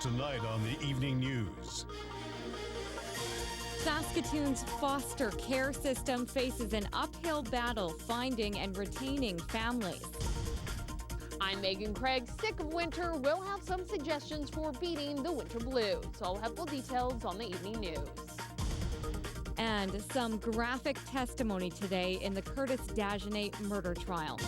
tonight on the evening news. Saskatoon's foster care system faces an uphill battle finding and retaining families. I'm Megan Craig. Sick of winter, we'll have some suggestions for beating the winter blues. I'll have full details on the evening news. And some graphic testimony today in the Curtis Dagenais murder trial.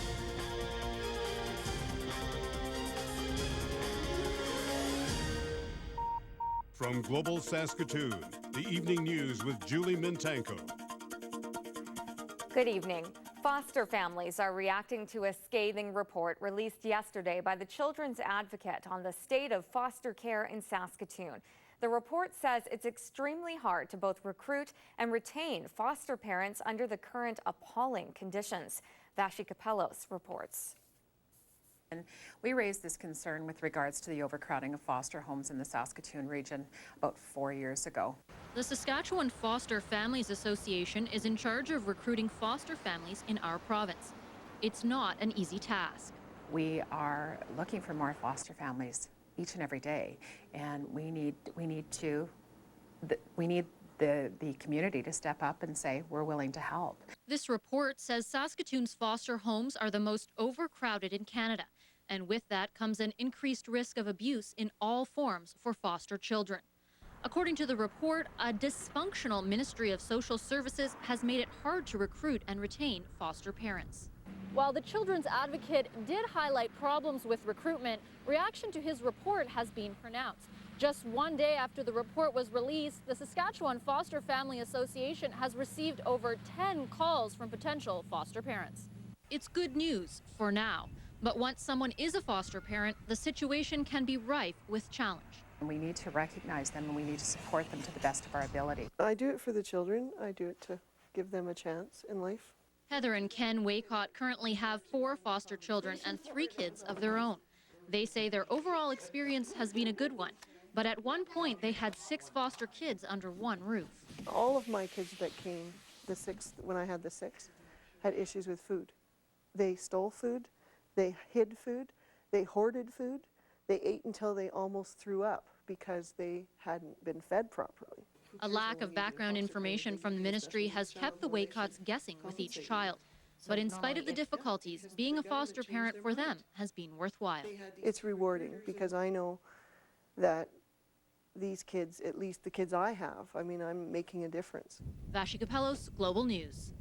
From Global Saskatoon, the evening news with Julie Mintanko. Good evening. Foster families are reacting to a scathing report released yesterday by the Children's Advocate on the state of foster care in Saskatoon. The report says it's extremely hard to both recruit and retain foster parents under the current appalling conditions. Vashi Capellos reports. And we raised this concern with regards to the overcrowding of foster homes in the Saskatoon region about 4 years ago. The Saskatchewan Foster Families Association is in charge of recruiting foster families in our province. It's not an easy task. We are looking for more foster families each and every day, and we need the community to step up and say we're willing to help. This report says Saskatoon's foster homes are the most overcrowded in Canada, and with that comes an increased risk of abuse in all forms for foster children. According to the report, a dysfunctional Ministry of Social Services has made it hard to recruit and retain foster parents. While the Children's Advocate did highlight problems with recruitment, reaction to his report has been pronounced. Just one day after the report was released, the Saskatchewan Foster Family Association has received over 10 calls from potential foster parents. It's good news for now, but once someone is a foster parent, the situation can be rife with challenge. And we need to recognize them and we need to support them to the best of our ability. I do it for the children. I do it to give them a chance in life. Heather and Ken Waycott currently have 4 foster children and 3 kids of their own. They say their overall experience has been a good one, but at one point they had 6 foster kids under one roof. All of my kids that came, the 6, when I had the 6, had issues with food. They stole food, they hid food, they hoarded food, they ate until they almost threw up because they hadn't been fed properly. A lack of background information from the ministry has kept the Waycotts guessing with each child. But in spite of the difficulties, being a foster parent for them has been worthwhile. It's rewarding because I know that these kids, at least the kids I have, I mean, I'm making a difference. Vashi Capellos, Global News.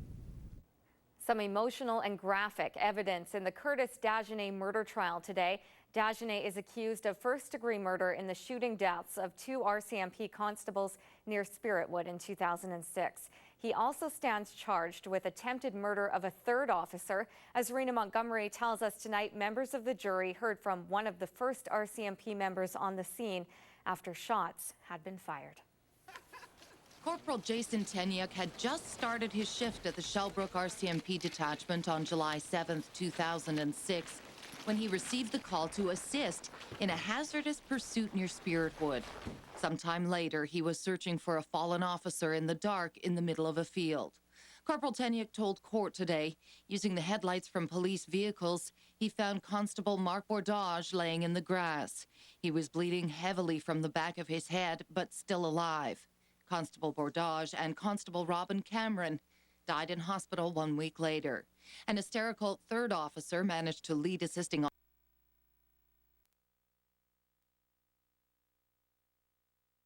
Some emotional and graphic evidence in the Curtis Dagenais murder trial today. Dagenais is accused of first-degree murder in the shooting deaths of 2 RCMP constables near Spiritwood in 2006. He also stands charged with attempted murder of a 3rd officer. As Rena Montgomery tells us tonight, members of the jury heard from one of the first RCMP members on the scene after shots had been fired. Corporal Jason Tenyuk had just started his shift at the Shellbrook RCMP detachment on July 7th, 2006, when he received the call to assist in a hazardous pursuit near Spiritwood. Sometime later, he was searching for a fallen officer in the dark in the middle of a field. Corporal Tenyuk told court today, using the headlights from police vehicles, he found Constable Mark Bordage laying in the grass. He was bleeding heavily from the back of his head, but still alive. Constable Bordage and Constable Robin Cameron died in hospital 1 week later. An hysterical 3rd officer managed to lead assisting officers.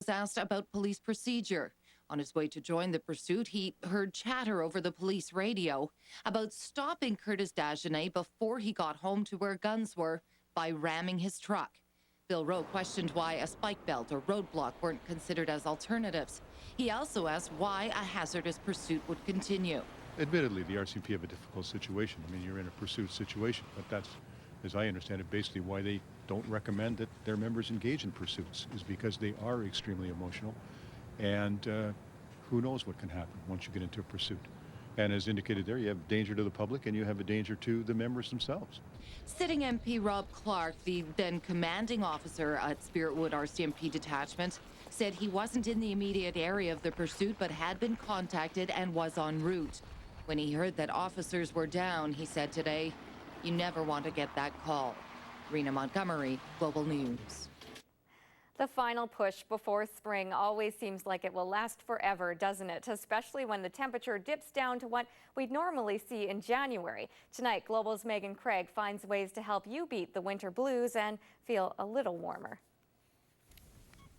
Was asked about police procedure. On his way to join the pursuit, he heard chatter over the police radio about stopping Curtis Dagenais before he got home to where guns were by ramming his truck. Bill Rowe questioned why a spike belt or roadblock weren't considered as alternatives. He also asked why a hazardous pursuit would continue. Admittedly, the RCMP have a difficult situation. I mean, you're in a pursuit situation, but that's, as I understand it, basically why they don't recommend that their members engage in pursuits, is because they are extremely emotional, and who knows what can happen once you get into a pursuit. And as indicated there, you have danger to the public and you have a danger to the members themselves. Sitting MP Rob Clark, the then commanding officer at Spiritwood RCMP detachment, said he wasn't in the immediate area of the pursuit but had been contacted and was en route. When he heard that officers were down, he said today, "You never want to get that call." Rena Montgomery, Global News. The final push before spring always seems like it will last forever, doesn't it? Especially when the temperature dips down to what we'd normally see in January. Tonight, Global's Megan Craig finds ways to help you beat the winter blues and feel a little warmer.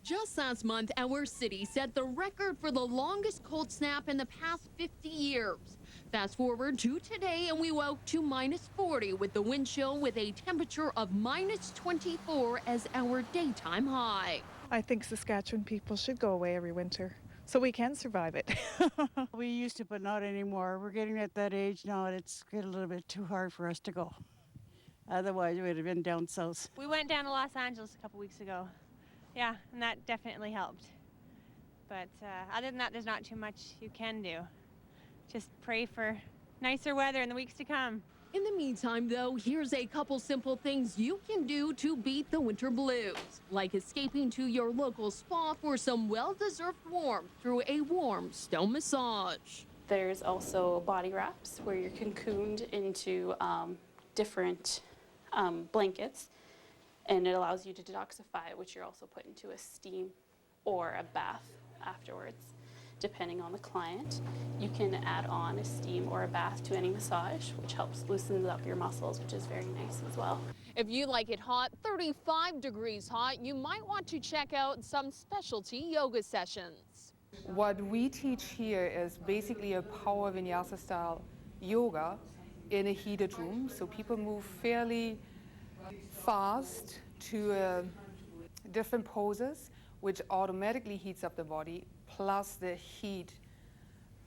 Just last month, our city set the record for the longest cold snap in the past 50 years. Fast forward to today, and we woke to -40 with the wind chill with a temperature of -24 as our daytime high. I think Saskatchewan people should go away every winter so we can survive it. We used to, but not anymore. We're getting at that age now, and it's getting a little bit too hard for us to go. Otherwise, we would have been down south. We went down to Los Angeles a couple weeks ago. Yeah, and that definitely helped. But other than that, there's not too much you can do. Just pray for nicer weather in the weeks to come. In the meantime, though, here's a couple simple things you can do to beat the winter blues, like escaping to your local spa for some well-deserved warmth through a warm stone massage. There's also body wraps where you're cocooned into different blankets, and it allows you to detoxify, which you're also put into a steam or a bath afterwards, depending on the client. You can add on a steam or a bath to any massage, which helps loosen up your muscles, which is very nice as well. If you like it hot, 35 degrees hot, you might want to check out some specialty yoga sessions. What we teach here is basically a power vinyasa style yoga in a heated room. So people move fairly fast to different poses, which automatically heats up the body, plus the heat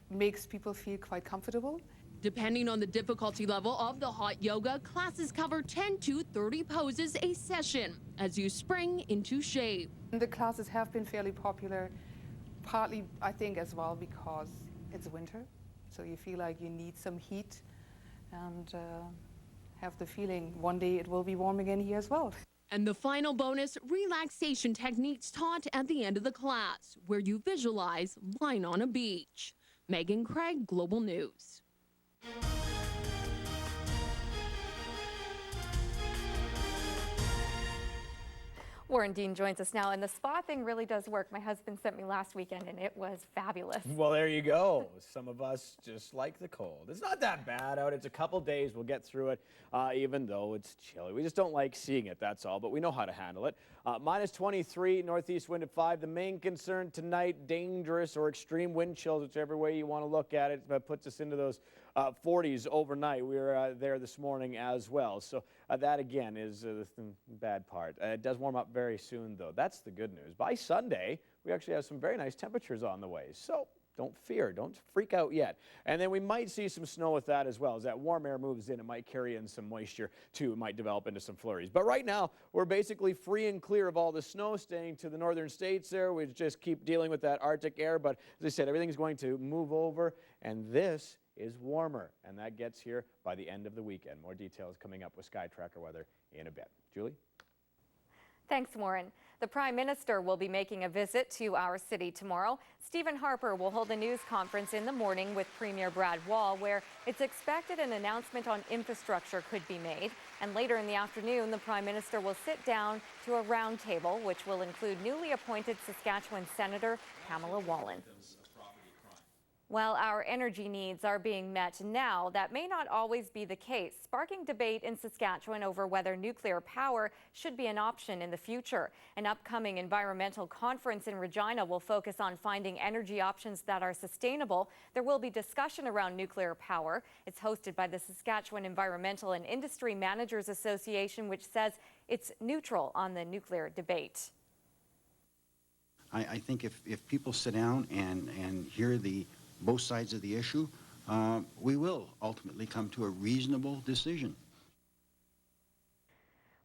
makes people feel quite comfortable. Depending on the difficulty level of the hot yoga, classes cover 10 to 30 poses a session as you spring into shape. The classes have been fairly popular, partly I think as well because it's winter, so you feel like you need some heat and have the feeling one day it will be warm again here as well. And the final bonus, relaxation techniques taught at the end of the class, where you visualize lying on a beach. Megan Craig, Global News. Warren Dean joins us now, and the spa thing really does work. My husband sent me last weekend, and it was fabulous. Well, there you go. Some of us just like the cold. It's not that bad out. It's a couple days. We'll get through it, even though it's chilly. We just don't like seeing it, that's all, but we know how to handle it. -23, northeast wind at 5. The main concern tonight, dangerous or extreme wind chills, whichever way you want to look at it, that puts us into those 40s overnight. We were there this morning as well. So that, again, is the bad part. It does warm up very soon, though. That's the good news. By Sunday, we actually have some very nice temperatures on the way. So don't fear. Don't freak out yet. And then we might see some snow with that as well. As that warm air moves in, it might carry in some moisture, too. It might develop into some flurries. But right now, we're basically free and clear of all the snow, staying to the northern states there. We just keep dealing with that Arctic air. But as I said, everything's going to move over, and this is warmer, and that gets here by the end of the weekend. More details coming up with Sky Tracker weather in a bit. Julie? Thanks, Warren. The Prime Minister will be making a visit to our city tomorrow. Stephen Harper will hold a news conference in the morning with Premier Brad Wall, where it's expected an announcement on infrastructure could be made. And later in the afternoon, the Prime Minister will sit down to a roundtable, which will include newly appointed Saskatchewan Senator Pamela Wallin. While our energy needs are being met now, that may not always be the case, sparking debate in Saskatchewan over whether nuclear power should be an option in the future. An upcoming environmental conference in Regina will focus on finding energy options that are sustainable. There will be discussion around nuclear power. It's hosted by the Saskatchewan Environmental and Industry Managers Association, which says it's neutral on the nuclear debate. I think if people sit down and hear both sides of the issue, we will ultimately come to a reasonable decision.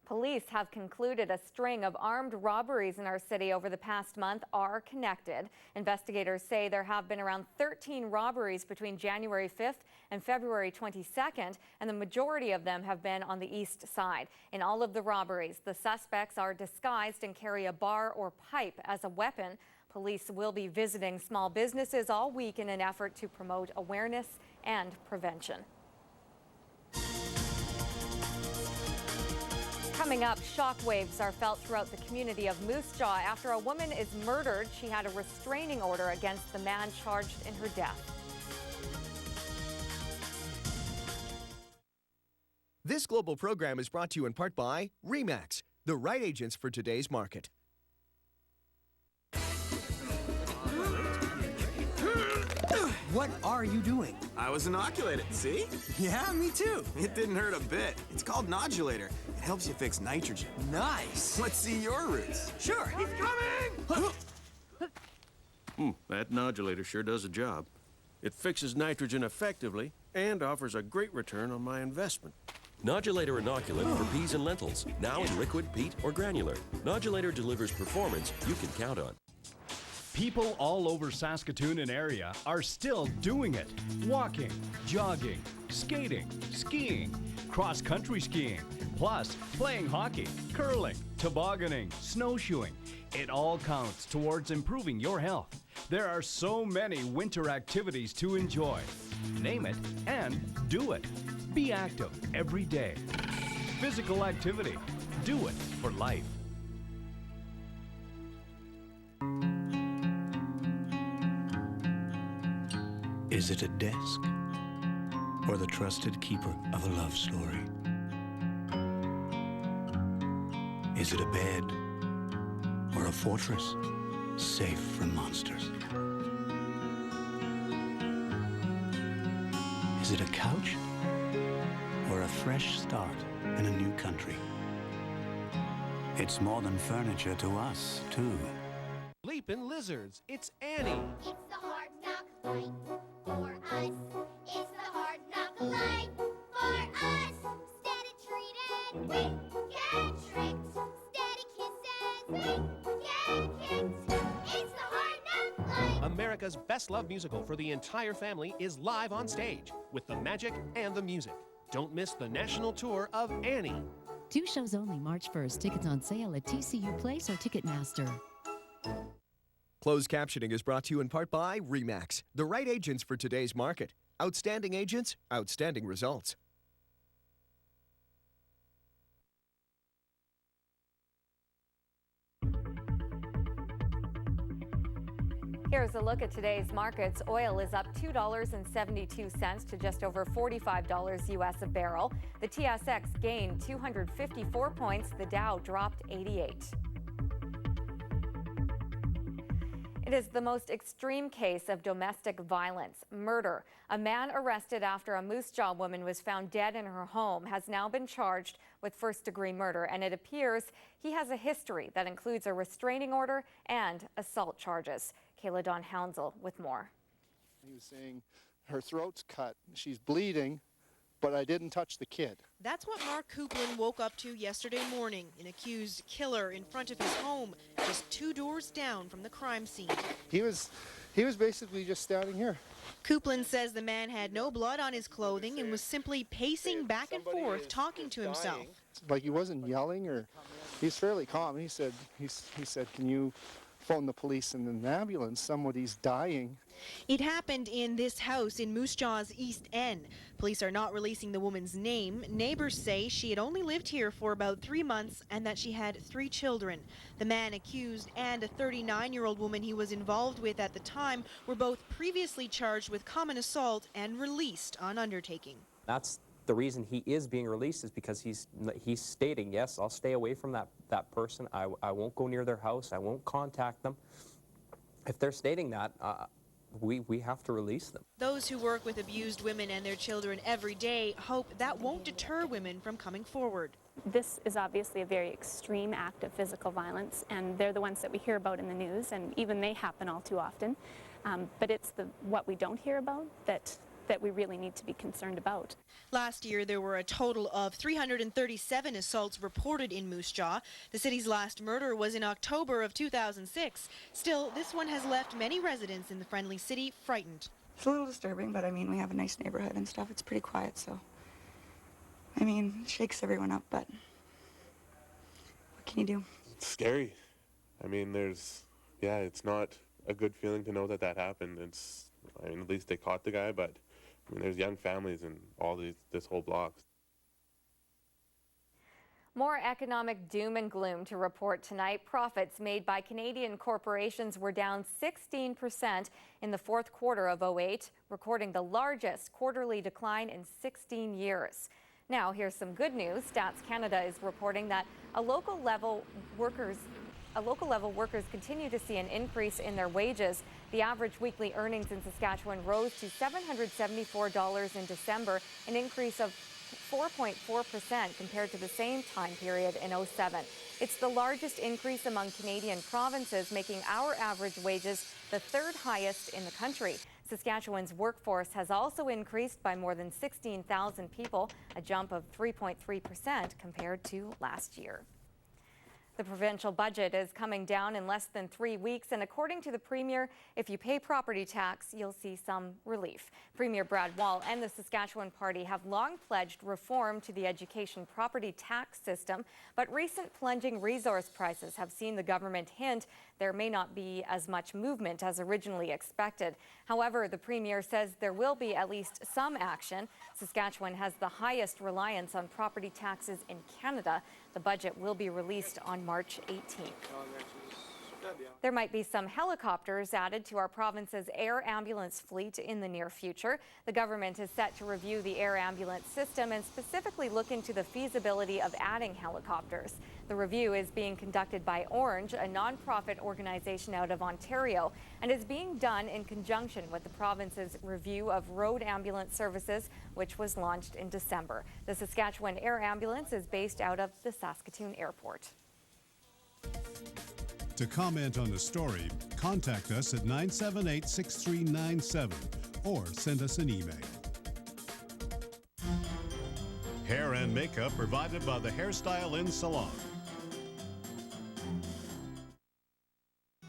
Police have concluded a string of armed robberies in our city over the past month are connected. Investigators say there have been around 13 robberies between January 5th and February 22nd, and the majority of them have been on the east side. In all of the robberies, the suspects are disguised and carry a bar or pipe as a weapon. Police will be visiting small businesses all week in an effort to promote awareness and prevention. Coming Coming up, shockwaves are felt throughout the community of Moose Jaw after a woman is murdered. She had a restraining order against the man charged in her death. This global program is brought to you in part by RE/MAX, the right agents for today's market. What are you doing? I was inoculated, see? Yeah, me too. It didn't hurt a bit. It's called Nodulator. It helps you fix nitrogen. Nice. Let's see your roots. Sure. He's coming! That nodulator sure does a job. It fixes nitrogen effectively and offers a great return on my investment. Nodulator inoculant for peas and lentils, now in liquid, peat, or granular. Nodulator delivers performance you can count on. People all over Saskatoon and area are still doing it. Walking, jogging, skating, skiing, cross-country skiing, plus playing hockey, curling, tobogganing, snowshoeing. It all counts towards improving your health. There are so many winter activities to enjoy. Name it and do it. Be active every day. Physical activity. Do it for life. Is it a desk or the trusted keeper of a love story? Is it a bed or a fortress safe from monsters? Is it a couch or a fresh start in a new country? It's more than furniture to us, too. Leapin' lizards, it's Annie. It's the hard knock life for us. It's the hard knock life for us. Steady treated, we get tricked. Steady kisses, we get kicked. It's the hard knock life. America's best-loved musical for the entire family is live on stage with the magic and the music. Don't miss the national tour of Annie. 2 shows only March 1st. Tickets on sale at TCU Place or Ticketmaster. Closed captioning is brought to you in part by RE/MAX, the right agents for today's market. Outstanding agents, outstanding results. Here's a look at today's markets. Oil is up $2.72 to just over $45 US a barrel. The TSX gained 254 points. The Dow dropped 88. It is the most extreme case of domestic violence, murder. A man arrested after a Moose Jaw woman was found dead in her home has now been charged with first-degree murder, and it appears he has a history that includes a restraining order and assault charges. Kayla Dawn Hounsel with more. He was saying her throat's cut, she's bleeding, but I didn't touch the kid. That's what Mark Coupland woke up to yesterday morning, an accused killer in front of his home, just 2 doors down from the crime scene. He was basically just standing here. Coupland says the man had no blood on his clothing and was simply pacing back and forth, talking to himself. Like he wasn't yelling, or he's fairly calm. He said, "Can you phone the police and an ambulance? Somebody's dying." It happened in this house in Moose Jaw's East End. Police are not releasing the woman's name. Neighbors say she had only lived here for about 3 months and that she had 3 children. The man accused and a 39-year-old woman he was involved with at the time were both previously charged with common assault and released on undertaking. That's the reason he is being released, is because he's stating, yes, I'll stay away from that person. I won't go near their house. I won't contact them. If they're stating that, we have to release them. Those who work with abused women and their children every day hope that won't deter women from coming forward. This is obviously a very extreme act of physical violence, and they're the ones that we hear about in the news, and even they happen all too often. But it's what we don't hear about that we really need to be concerned about. Last year, there were a total of 337 assaults reported in Moose Jaw. The city's last murder was in October of 2006. Still, this one has left many residents in the friendly city frightened. It's a little disturbing, but I mean, we have a nice neighborhood and stuff. It's pretty quiet, so I mean, it shakes everyone up, but what can you do? It's scary. I mean, it's not a good feeling to know that happened. I mean, at least they caught the guy, but I mean, there's young families in this whole block. More economic doom and gloom to report tonight. Profits made by Canadian corporations were down 16% in the fourth quarter of 2008, recording the largest quarterly decline in 16 years. Now, here's some good news. Stats Canada is reporting that local level workers continue to see an increase in their wages. The average weekly earnings in Saskatchewan rose to $774 in December, an increase of 4.4% compared to the same time period in 2007. It's the largest increase among Canadian provinces, making our average wages the third highest in the country. Saskatchewan's workforce has also increased by more than 16,000 people, a jump of 3.3% compared to last year. The provincial budget is coming down in less than 3 weeks, and according to the Premier, if you pay property tax, you'll see some relief. Premier Brad Wall and the Saskatchewan Party have long pledged reform to the education property tax system, but recent plunging resource prices have seen the government hint there may not be as much movement as originally expected. However, the Premier says there will be at least some action. Saskatchewan has the highest reliance on property taxes in Canada. The budget will be released on March 18th. There might be some helicopters added to our province's air ambulance fleet in the near future. The government is set to review the air ambulance system and specifically look into the feasibility of adding helicopters. The review is being conducted by Orange, a nonprofit organization out of Ontario, and is being done in conjunction with the province's review of road ambulance services, which was launched in December. The Saskatchewan Air Ambulance is based out of the Saskatoon Airport. To comment on the story, contact us at 978-6397 or send us an email. Hair and makeup provided by the Hairstyle Inn Salon.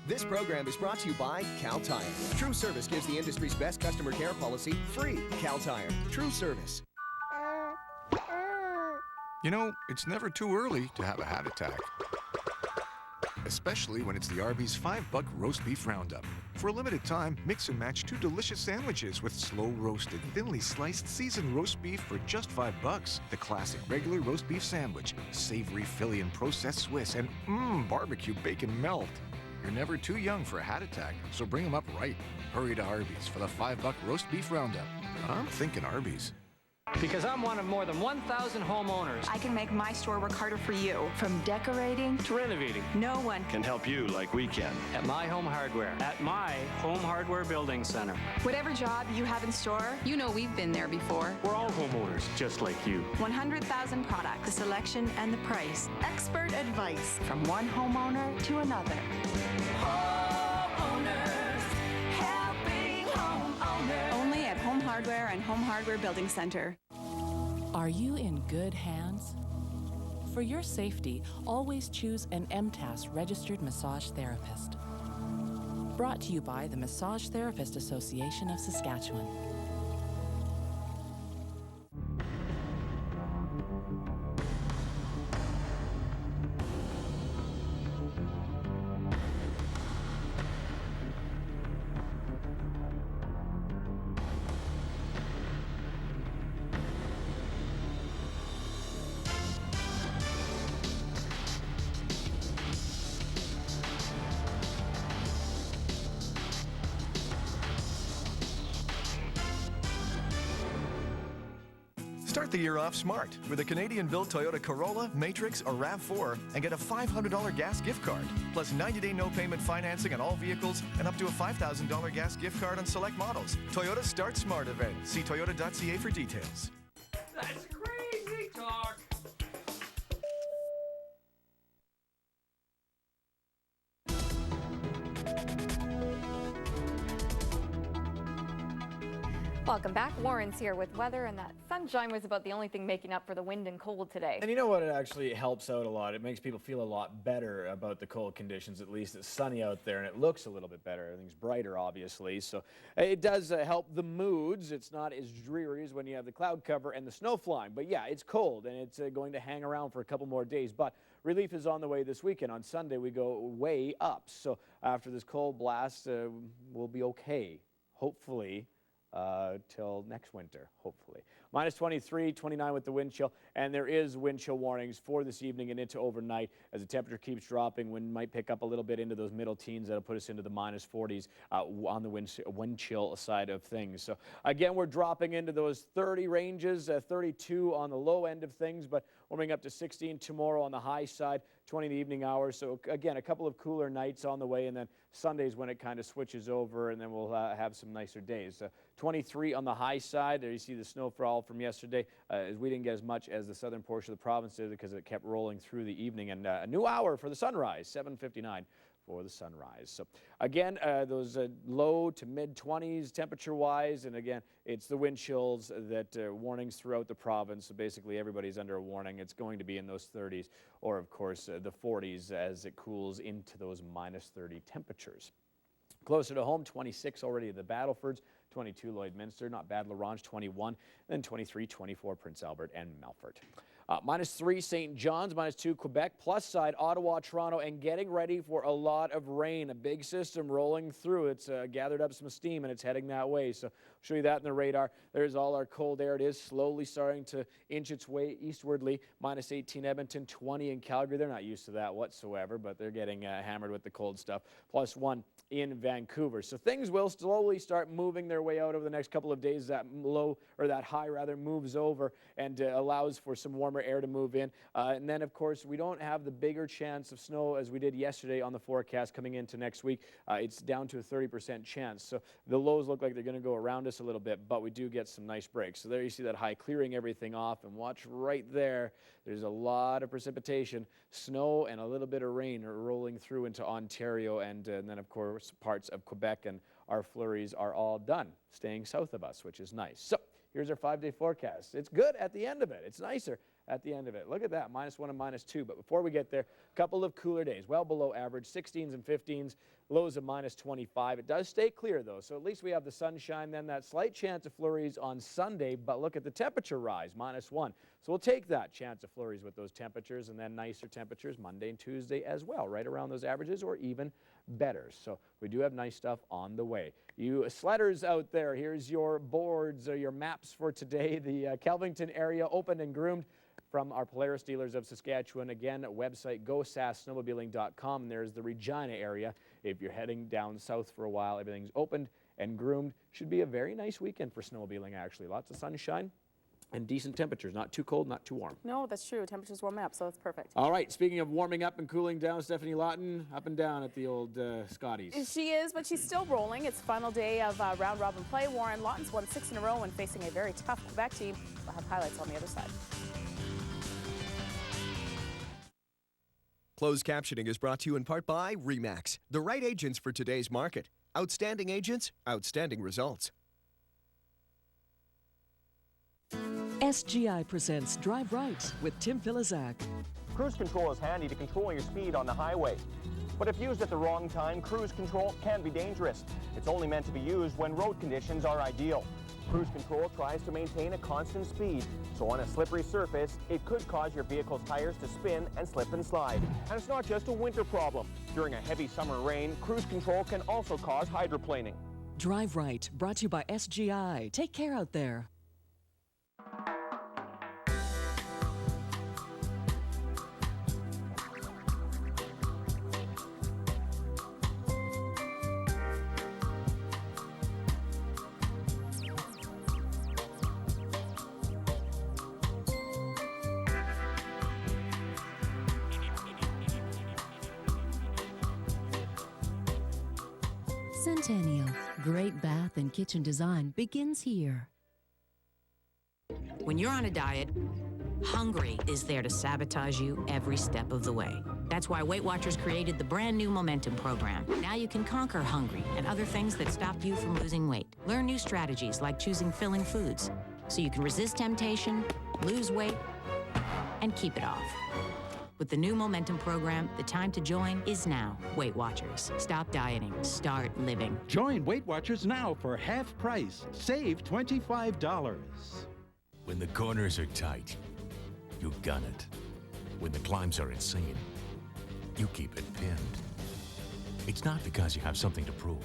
This program is brought to you by Cal Tire. True Service gives the industry's best customer care policy free. Cal Tire. True Service. You know, it's never too early to have a heart attack. Especially when it's the Arby's $5 Roast Beef Roundup. For a limited time, mix and match 2 delicious sandwiches with slow-roasted, thinly sliced seasoned roast beef for just $5. The classic regular roast beef sandwich, savory Philly and processed Swiss, and barbecue bacon melt. You're never too young for a heart attack, so bring them up right. Hurry to Arby's for the $5 Roast Beef Roundup. I'm thinking Arby's. Because I'm one of more than 1,000 homeowners. I can make my store work harder for you. From decorating to renovating. No one can help you like we can. At My Home Hardware. At My Home Hardware Building Center. Whatever job you have in store, you know we've been there before. We're all homeowners, just like you. 100,000 products, the selection and the price. Expert advice from one homeowner to another. Homeowners, helping homeowners. Only at Home Hardware and Home Hardware Building Center. Are you in good hands? For your safety, always choose an MTAS registered massage therapist. Brought to you by the Massage Therapist Association of Saskatchewan. Start the year off smart with a Canadian-built Toyota Corolla, Matrix, or RAV4 and get a $500 gas gift card, plus 90-day no-payment financing on all vehicles and up to a $5,000 gas gift card on select models. Toyota Start Smart event. See toyota.ca for details. That's crazy talk. Welcome back. Warren's here with weather, and that sunshine was about the only thing making up for the wind and cold today. And you know what? It actually helps out a lot. It makes people feel a lot better about the cold conditions. At least it's sunny out there, and it looks a little bit better. Everything's brighter, obviously. So it does help the moods. It's not as dreary as when you have the cloud cover and the snow flying. But yeah, it's cold, and it's going to hang around for a couple more days. But relief is on the way this weekend. On Sunday, we go way up. So after this cold blast, we'll be okay, hopefully. Till next winter, hopefully. Minus 23, 29 with the wind chill, and there is wind chill warnings for this evening and into overnight as the temperature keeps dropping. Wind might pick up a little bit into those middle teens. That'll put us into the minus 40s on the wind chill side of things. So again, we're dropping into those 30 ranges, 32 on the low end of things, but warming up to 16 tomorrow on the high side, 20 in the evening hours. So again, a couple of cooler nights on the way, and then Sunday's when it kind of switches over, and then we'll have some nicer days. 23 on the high side. There you see the snowfall from yesterday. As we didn't get as much as the southern portion of the province did because it kept rolling through the evening. And a new hour for the sunrise, 7:59 for the sunrise. So again, those low to mid 20s temperature wise, and again, it's the wind chills that warnings throughout the province. So basically everybody's under a warning. It's going to be in those 30s or of course the 40s as it cools into those minus 30 temperatures. Closer to home, 26 already at the Battlefords, 22 Lloydminster, not bad, La Ronge 21, then 23, 24 Prince Albert and Melfort. Minus 3 St. John's, minus 2 Quebec, plus side Ottawa, Toronto, and getting ready for a lot of rain. A big system rolling through. It's gathered up some steam and it's heading that way. So I'll show you that in the radar. There's all our cold air. It is slowly starting to inch its way eastwardly. Minus 18 Edmonton, 20 in Calgary. They're not used to that whatsoever, but they're getting hammered with the cold stuff. Plus 1 in Vancouver. So things will slowly start moving their way out over the next couple of days. That low, or that high rather, moves over and allows for some warmer air to move in. And then, of course, we don't have the bigger chance of snow as we did yesterday on the forecast coming into next week. It's down to a 30% chance. So the lows look like they're going to go around us a little bit, but we do get some nice breaks. So there you see that high clearing everything off, and watch right there. There's a lot of precipitation, snow, and a little bit of rain rolling through into Ontario, and then, of course, parts of Quebec, and our flurries are all done, staying south of us, which is nice. So here's our 5-day forecast. It's good at the end of it. It's nicer at the end of it. Look at that, minus 1 and minus 2. But before we get there, a couple of cooler days, well below average, 16s and 15s, lows of minus 25. It does stay clear, though, so at least we have the sunshine, then that slight chance of flurries on Sunday, but look at the temperature rise, minus 1. So we'll take that chance of flurries with those temperatures, and then nicer temperatures Monday and Tuesday as well, right around those averages or even better. So we do have nice stuff on the way. You sledders out there, here's your boards or your maps for today. The Kelvington area opened and groomed from our Polaris dealers of Saskatchewan. Again, website gosassnowmobiling.com. There's the Regina area. If you're heading down south for a while, everything's opened and groomed. Should be a very nice weekend for snowmobiling, actually. Lots of sunshine and decent temperatures. Not too cold, not too warm. No, that's true. Temperatures warm up, so it's perfect. All right, speaking of warming up and cooling down, Stephanie Lawton up and down at the old Scotties. She is, but she's still rolling. It's final day of round-robin play. Warren Lawton's won 6 in a row when facing a very tough Quebec team. We'll have highlights on the other side. Closed captioning is brought to you in part by RE/MAX, the right agents for today's market. Outstanding agents, outstanding results. SGI presents Drive Right with Tim Filizak. Cruise control is handy to control your speed on the highway. But if used at the wrong time, cruise control can be dangerous. It's only meant to be used when road conditions are ideal. Cruise control tries to maintain a constant speed, so on a slippery surface, it could cause your vehicle's tires to spin and slip and slide. And it's not just a winter problem. During a heavy summer rain, cruise control can also cause hydroplaning. Drive Right, brought to you by SGI. Take care out there. Centennial, great bath and kitchen design begins here. When you're on a diet, hungry is there to sabotage you every step of the way. That's why Weight Watchers created the brand new Momentum program. Now you can conquer hungry and other things that stop you from losing weight. Learn new strategies like choosing filling foods so you can resist temptation, lose weight, and keep it off. With the new Momentum program, the time to join is now. Weight Watchers. Stop dieting. Start living. Join Weight Watchers now for half price. Save $25. When the corners are tight, you gun it. When the climbs are insane, you keep it pinned. It's not because you have something to prove.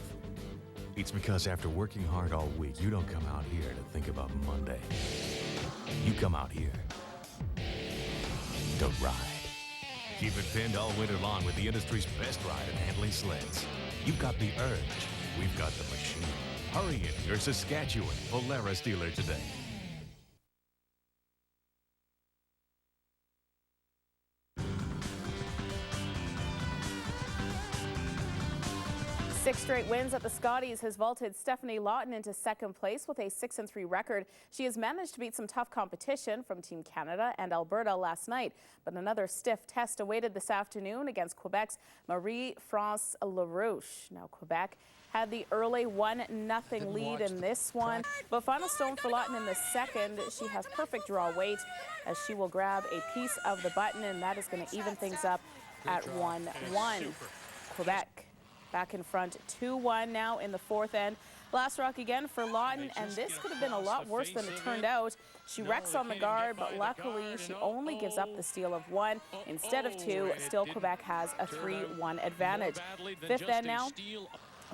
It's because after working hard all week, you don't come out here to think about Monday. You come out here to ride. Keep it pinned all winter long with the industry's best ride and handling sleds. You've got the urge. We've got the machine. Hurry in your Saskatchewan Polaris dealer today. 6 straight wins at the Scotties has vaulted Stephanie Lawton into second place with a 6-3 record. She has managed to beat some tough competition from Team Canada and Alberta last night, but another stiff test awaited this afternoon against Quebec's Marie-France Larouche. Now Quebec had the early 1-0 lead in this one, but final stone for Lawton in the second. She has perfect draw weight as she will grab a piece of the button, and that is going to even things up at 1-1. Quebec back in front 2-1 now in the fourth end. Last rock again for Lawton, and this could have been a lot worse than it turned out. She wrecks on the guard, but luckily she only gives up the steal of 1 instead of 2. Still, Quebec has a 3-1 advantage. Fifth end now.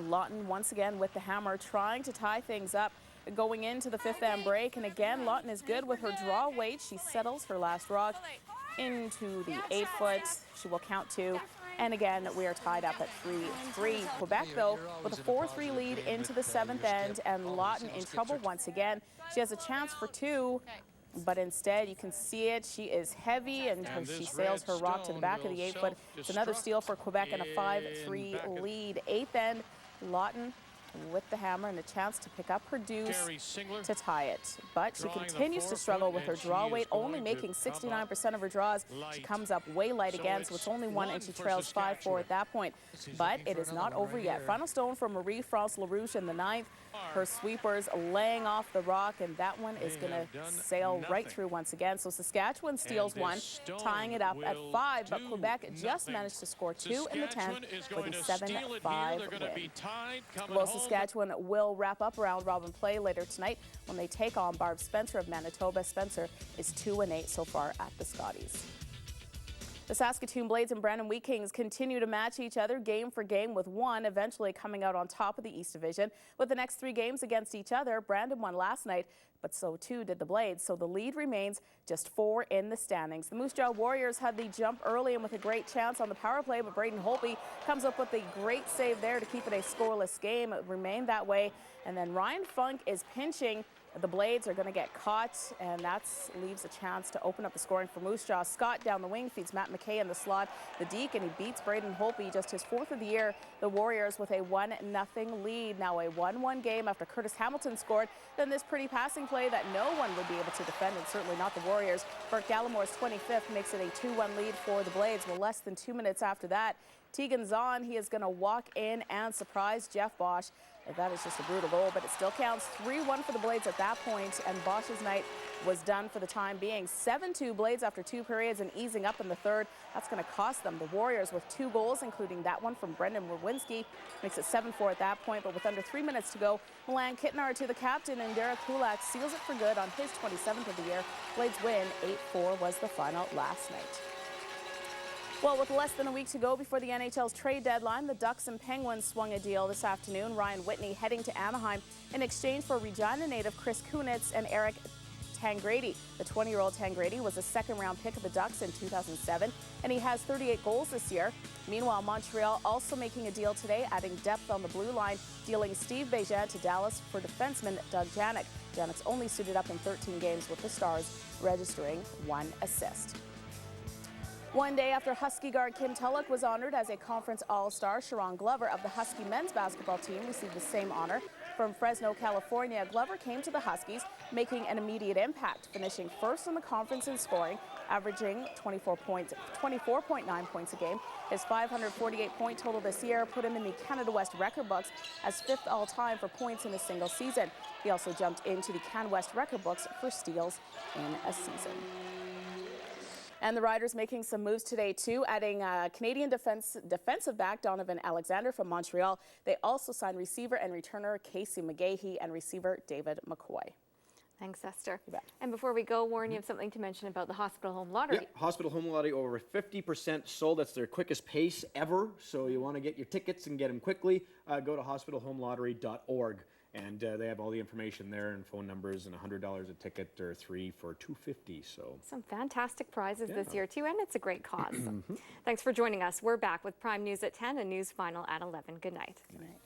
Lawton once again with the hammer, trying to tie things up going into the fifth end break. And again, Lawton is good with her draw weight. She settles her last rock into the 8-foot. She will count 2. And again, we are tied up at 3-3. Quebec, though, with a 4-3 lead into the seventh end, and Lawton in trouble once again. She has a chance for 2, but instead, you can see it. She is heavy, and she sails her rock to the back of the 8-foot. It's another steal for Quebec and a 5-3 lead. Eighth end, Lawton with the hammer and a chance to pick up her deuce to tie it. But she continues to struggle with her draw weight, only making 69% of her draws. She comes up way light again, so it's only 1, and she trails 5-4 at that point. But it is not over yet. Final stone for Marie-France Larouche in the 9th. Her sweepers laying off the rock, and that one is going to sail right through once again. So Saskatchewan steals 1, tying it up at 5, but Quebec just managed to score 2 in the 10th with a 7-5 win. Well, Saskatchewan will wrap up round robin play later tonight when they take on Barb Spencer of Manitoba. Spencer is 2-8 so far at the Scotties. The Saskatoon Blades and Brandon Wheat Kings continue to match each other game for game, with one eventually coming out on top of the East Division. With the next 3 games against each other, Brandon won last night, but so too did the Blades, so the lead remains just 4 in the standings. The Moose Jaw Warriors had the jump early and with a great chance on the power play, but Braden Holtby comes up with a great save there to keep it a scoreless game. It remained that way, and then Ryan Funk is pinching. The Blades are going to get caught, and that leaves a chance to open up the scoring for Moose Jaw. Scott down the wing feeds Matt McKay in the slot. The Deke, and he beats Braden Holtby, just his 4th of the year. The Warriors with a 1-0 lead. Now a 1-1 game after Curtis Hamilton scored. Then this pretty passing play that no one would be able to defend, and certainly not the Warriors. Bert Gallimore's 25th makes it a 2-1 lead for the Blades. Well, less than 2 minutes after that, Tegan Zahn, he is going to walk in and surprise Jeff Bosch. That is just a brutal goal, but it still counts. 3-1 for the Blades at that point, and Bosch's night was done for the time being. 7-2 Blades after 2 periods and easing up in the 3rd. That's going to cost them. The Warriors with 2 goals, including that one from Brendan Rowinski, makes it 7-4 at that point, but with under 3 minutes to go, Milan Kitnar to the captain, and Derek Kulak seals it for good on his 27th of the year. Blades win 8-4 was the final last night. Well, with less than a week to go before the NHL's trade deadline, the Ducks and Penguins swung a deal this afternoon. Ryan Whitney heading to Anaheim in exchange for Regina native Chris Kunitz and Eric Tangradi. The 20-year-old Tangradi was a second-round pick of the Ducks in 2007, and he has 38 goals this year. Meanwhile, Montreal also making a deal today, adding depth on the blue line, dealing Steve Bégin to Dallas for defenseman Doug Janik. Janik's only suited up in 13 games with the Stars, registering 1 assist. One day after Husky guard Kim Tulloch was honored as a conference all-star, Sharon Glover of the Husky men's basketball team received the same honor. From Fresno, California, Glover came to the Huskies, making an immediate impact, finishing 1st in the conference in scoring, averaging 24.9 points a game. His 548-point total this year put him in the Canada West record books as 5th all-time for points in a single season. He also jumped into the Can West record books for steals in a season. And the Riders making some moves today, too, adding Canadian defensive back Donovan Alexander from Montreal. They also signed receiver and returner Casey McGahey and receiver David McCoy. Thanks, Esther. And before we go, Warren, you have something to mention about the Hospital Home Lottery. Yeah, Hospital Home Lottery over 50% sold. That's their quickest pace ever. So you want to get your tickets and get them quickly, go to hospitalhomelottery.org. And they have all the information there and phone numbers, and $100 a ticket or 3 for $250. So some fantastic prizes Yeah. this year too, and it's a great cause. Thanks for joining us. We're back with Prime News at 10 and News Final at 11. Good night. Good night.